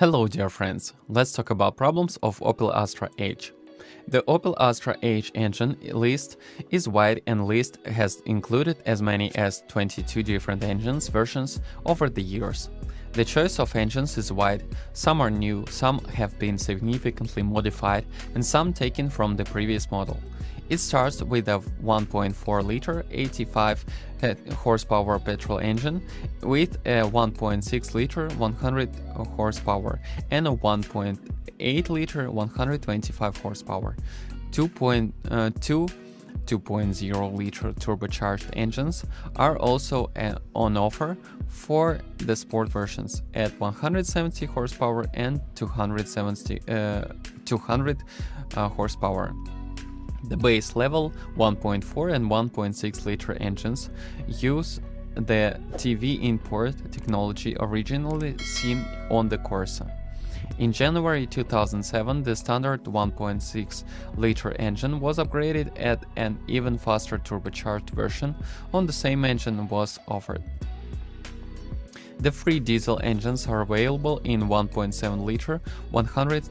Hello dear friends, let's talk about problems of Opel Astra H. The Opel Astra H engine list is wide and list has included as many as 22 different engines versions over the years. The choice of engines is wide, some are new, some have been significantly modified and some taken from the previous model. It starts with a 1.4-liter 85 horsepower petrol engine with a 1.6-liter 100 horsepower and a 1.8-liter 125 horsepower. 2.0-liter turbocharged engines are also on offer for the sport versions at 170 horsepower and 200 horsepower. The base level 1.4 and 1.6 liter engines use the TV import technology originally seen on the Corsa. In January 2007, the standard 1.6 liter engine was upgraded and an even faster turbocharged version on the same engine was offered. The free diesel engines are available in 1.7 liter 100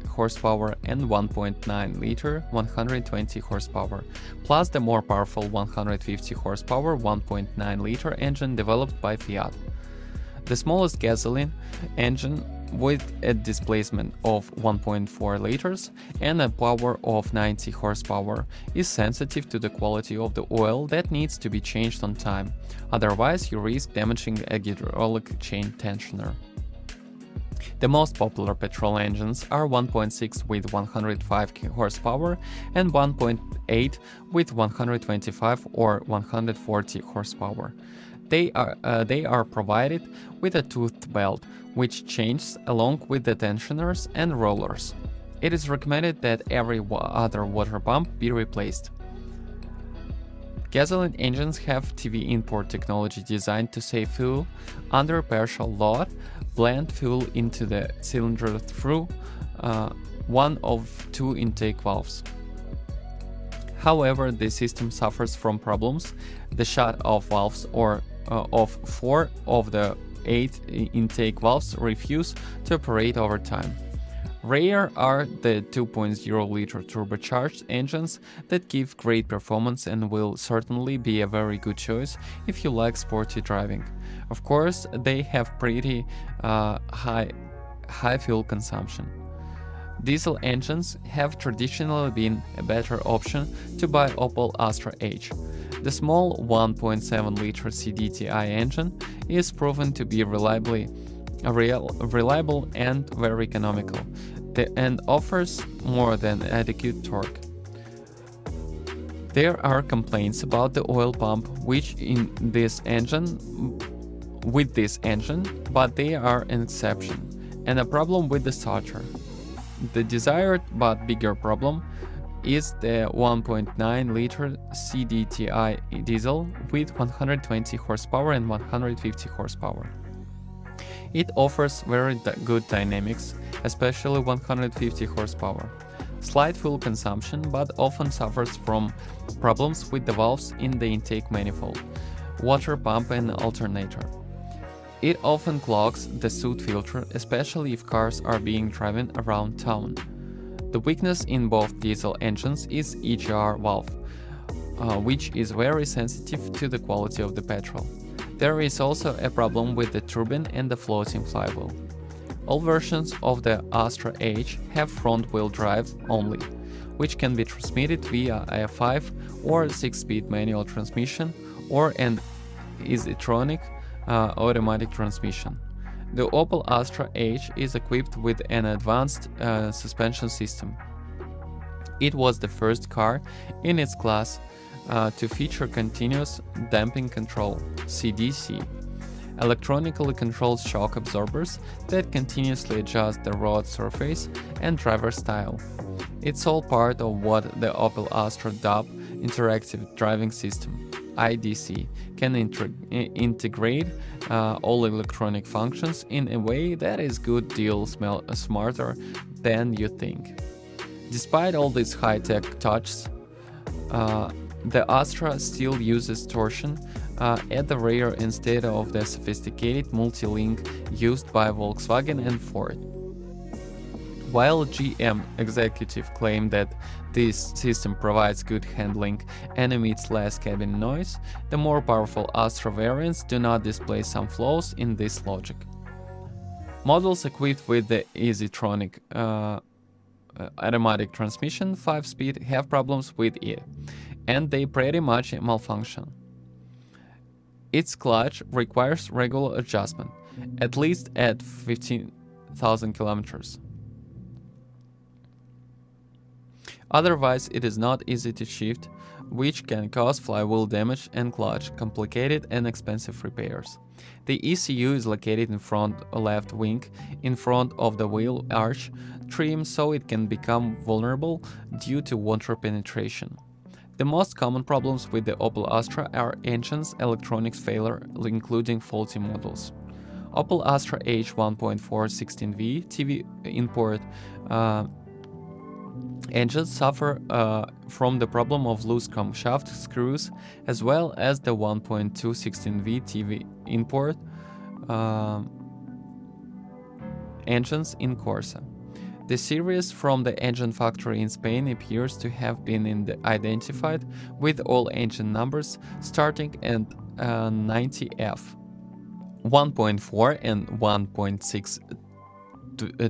horsepower and 1.9 liter 120 horsepower, plus the more powerful 150 horsepower 1.9 liter engine developed by Fiat. The smallest gasoline engine with a displacement of 1.4 liters and a power of 90 horsepower is sensitive to the quality of the oil that needs to be changed on time, otherwise you risk damaging a hydraulic chain tensioner. The most popular petrol engines are 1.6 with 105 horsepower and 1.8 with 125 or 140 horsepower. They are provided with a toothed belt, which changes along with the tensioners and rollers. It is recommended that every other water pump be replaced. Gasoline engines have TV import technology designed to save fuel under partial load, blend fuel into the cylinder through one of two intake valves. However, the system suffers from problems. The shut-off valves of 4 of the 8 intake valves refuse to operate over time. Rare are the 2.0-liter turbocharged engines that give great performance and will certainly be a very good choice if you like sporty driving. Of course, they have pretty high fuel consumption. Diesel engines have traditionally been a better option to buy Opel Astra H. The small 1.7-liter CDTI engine is proven to be reliable and very economical, and offers more than adequate torque. There are complaints about the oil pump with this engine, but they are an exception, and a problem with the starter. The desired but bigger problem is the 1.9-liter CDTI diesel with 120 horsepower and 150 horsepower. It offers very good dynamics, especially 150 horsepower. Slight fuel consumption, but often suffers from problems with the valves in the intake manifold, water pump and alternator. It often clogs the soot filter, especially if cars are being driven around town. The weakness in both diesel engines is EGR valve, which is very sensitive to the quality of the petrol. There is also a problem with the turbine and the floating flywheel. All versions of the Astra H have front-wheel drive only, which can be transmitted via a 5 or 6-speed manual transmission or an isotronic automatic transmission. The Opel Astra H is equipped with an advanced suspension system. It was the first car in its class to feature continuous damping control (CDC), electronically controlled shock absorbers that continuously adjust the road surface and driver style. It's all part of what the Opel Astra DAB Interactive Driving System (IDC) can integrate all electronic functions in a way that is good deal smarter than you think. Despite all these high-tech touches, the Astra still uses torsion at the rear instead of the sophisticated multi-link used by Volkswagen and Ford. While GM executives claim that this system provides good handling and emits less cabin noise, the more powerful Astra variants do not display some flaws in this logic. Models equipped with the Easytronic automatic transmission 5-speed have problems with it, and they pretty much malfunction. Its clutch requires regular adjustment, at least at 15,000 kilometers. Otherwise, it is not easy to shift, which can cause flywheel damage and clutch complicated and expensive repairs. The ECU is located in front left wing, in front of the wheel arch trim, so it can become vulnerable due to water penetration. The most common problems with the Opel Astra are engines, electronics failure, including faulty models. Opel Astra H 1.4 16V TV import engines suffer from the problem of loose camshaft screws, as well as the 1.2 16V TV import engines in Corsa. The series from the engine factory in Spain appears to have been identified with all engine numbers starting at 90F. 1.4 and 1.6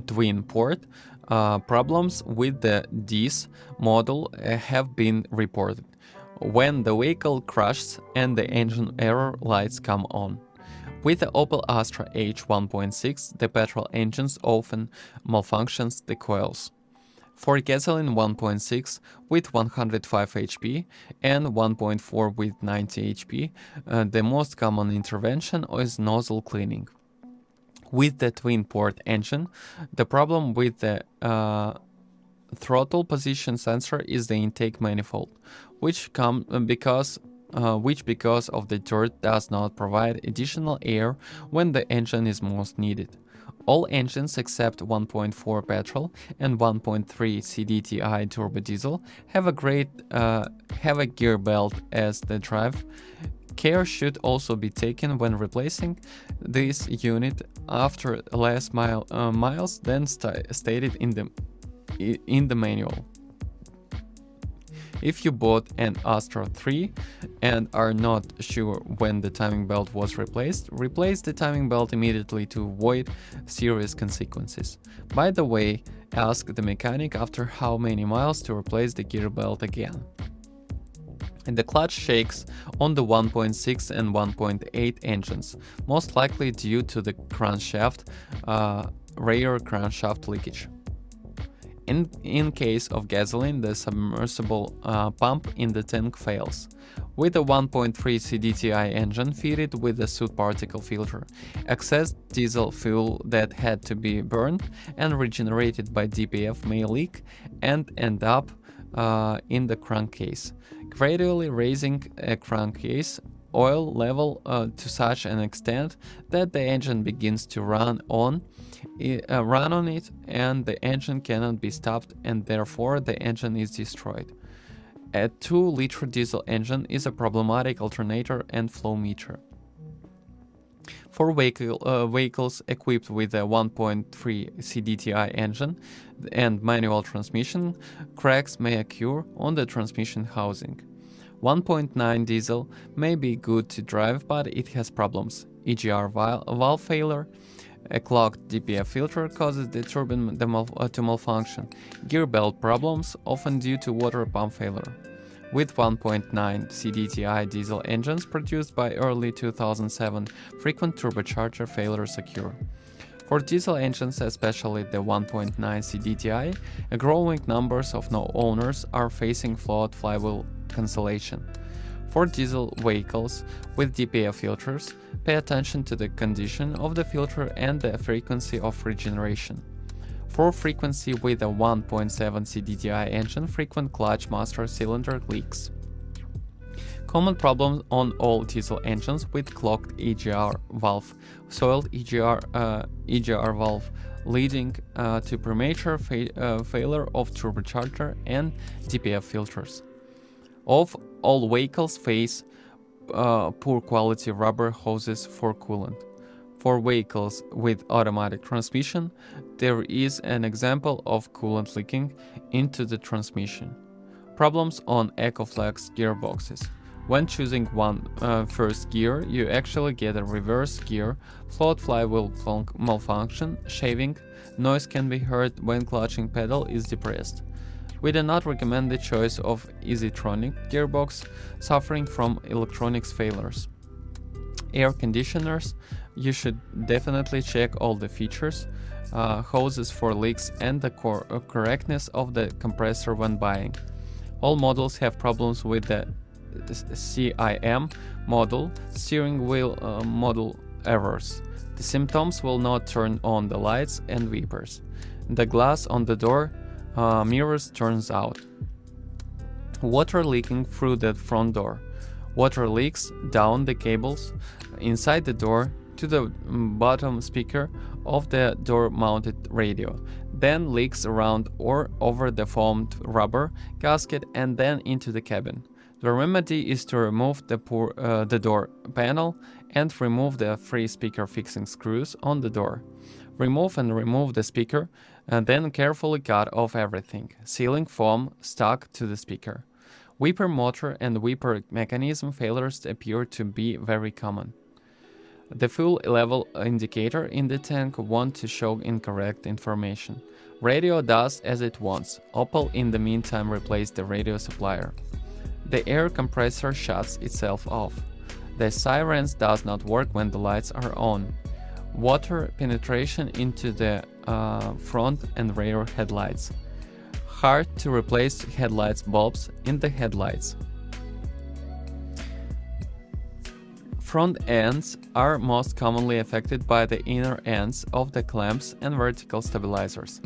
twin port problems with the DIS model have been reported when the vehicle crashes and the engine error lights come on. With the Opel Astra H 1.6, the petrol engines often malfunctions the coils. For gasoline 1.6 with 105 HP and 1.4 with 90 HP, the most common intervention is nozzle cleaning. With the twin-port engine, the problem with the throttle position sensor is the intake manifold, which because of the dirt does not provide additional air when the engine is most needed. All engines except 1.4 petrol and 1.3 CDTI turbo diesel have a gear belt as the drive. Care should also be taken when replacing this unit after less miles than stated in the manual. If you bought an Astra 3 and are not sure when the timing belt was replaced, replace the timing belt immediately to avoid serious consequences. By the way, ask the mechanic after how many miles to replace the gear belt again. And the clutch shakes on the 1.6 and 1.8 engines, most likely due to the crankshaft, rear crankshaft leakage. In case of gasoline, the submersible pump in the tank fails. With a 1.3 CDTI engine fitted with a soot particle filter, excess diesel fuel that had to be burned and regenerated by DPF may leak and end up in the crankcase, gradually raising a crankcase oil level to such an extent that the engine begins to run on it and the engine cannot be stopped, and therefore the engine is destroyed. A 2-liter diesel engine is a problematic alternator and flow meter. For vehicles equipped with a 1.3 CDTI engine and manual transmission, cracks may occur on the transmission housing. 1.9 diesel may be good to drive, but it has problems. EGR valve failure, a clogged DPF filter causes the turbine to malfunction, gear belt problems, often due to water pump failure. With 1.9 CDTI diesel engines produced by early 2007, frequent turbocharger failures occur. For diesel engines, especially the 1.9 CDTI, a growing numbers of owners are facing flawed flywheel cancellation. For diesel vehicles with DPF filters, pay attention to the condition of the filter and the frequency of regeneration. For frequency with a 1.7 CDTI engine, frequent clutch master cylinder leaks. Common problems on all diesel engines with clogged EGR valve, soiled EGR valve, leading to premature failure of turbocharger and DPF filters. All vehicles face poor quality rubber hoses for coolant. For vehicles with automatic transmission, there is an example of coolant leaking into the transmission. Problems on Ecoflex gearboxes. When choosing first gear, you actually get a reverse gear, float flywheel malfunction, shaving, noise can be heard when clutching pedal is depressed. We do not recommend the choice of Easytronic gearbox suffering from electronics failures. Air conditioners, you should definitely check all the features, hoses for leaks, and the correctness of the compressor when buying. All models have problems with the CIM model, steering wheel model errors. The symptoms will not turn on the lights and wipers. The glass on the door mirrors turns out. Water leaking through the front door. Water leaks down the cables inside the door to the bottom speaker of the door-mounted radio, then leaks around or over the foamed rubber gasket and then into the cabin. The remedy is to remove the door panel and remove the 3 speaker fixing screws on the door. Remove the speaker and then carefully cut off everything, sealing foam stuck to the speaker. Wiper motor and wiper mechanism failures appear to be very common. The fuel level indicator in the tank wants to show incorrect information. Radio does as it wants. Opel in the meantime replaced the radio supplier. The air compressor shuts itself off. The sirens does not work when the lights are on. Water penetration into the front and rear headlights. Hard to replace headlights bulbs in the headlights. Front ends are most commonly affected by the inner ends of the clamps and vertical stabilizers.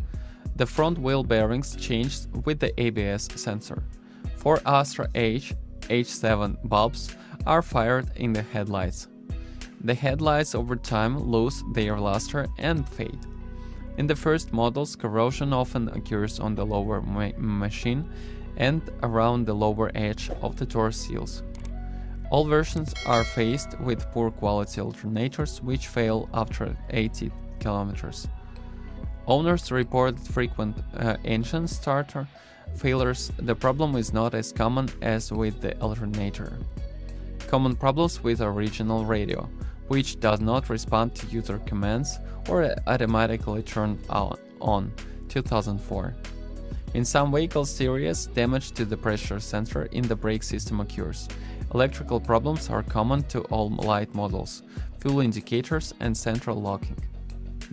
The front wheel bearings changed with the ABS sensor. 4 Astra H H7 bulbs are fired in the headlights. The headlights over time lose their luster and fade. In the first models, corrosion often occurs on the lower machine and around the lower edge of the door seals. All versions are faced with poor quality alternators which fail after 80 kilometers. Owners report frequent engine starter failures. The problem is not as common as with the alternator. Common problems with original radio, which does not respond to user commands or automatically turn on 2004. In some vehicle series, damage to the pressure sensor in the brake system occurs. Electrical problems are common to all light models, fuel indicators and central locking.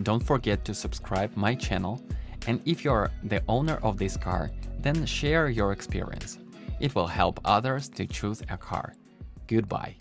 Don't forget to subscribe my channel, and if you're the owner of this car, then share your experience. It will help others to choose a car. Goodbye.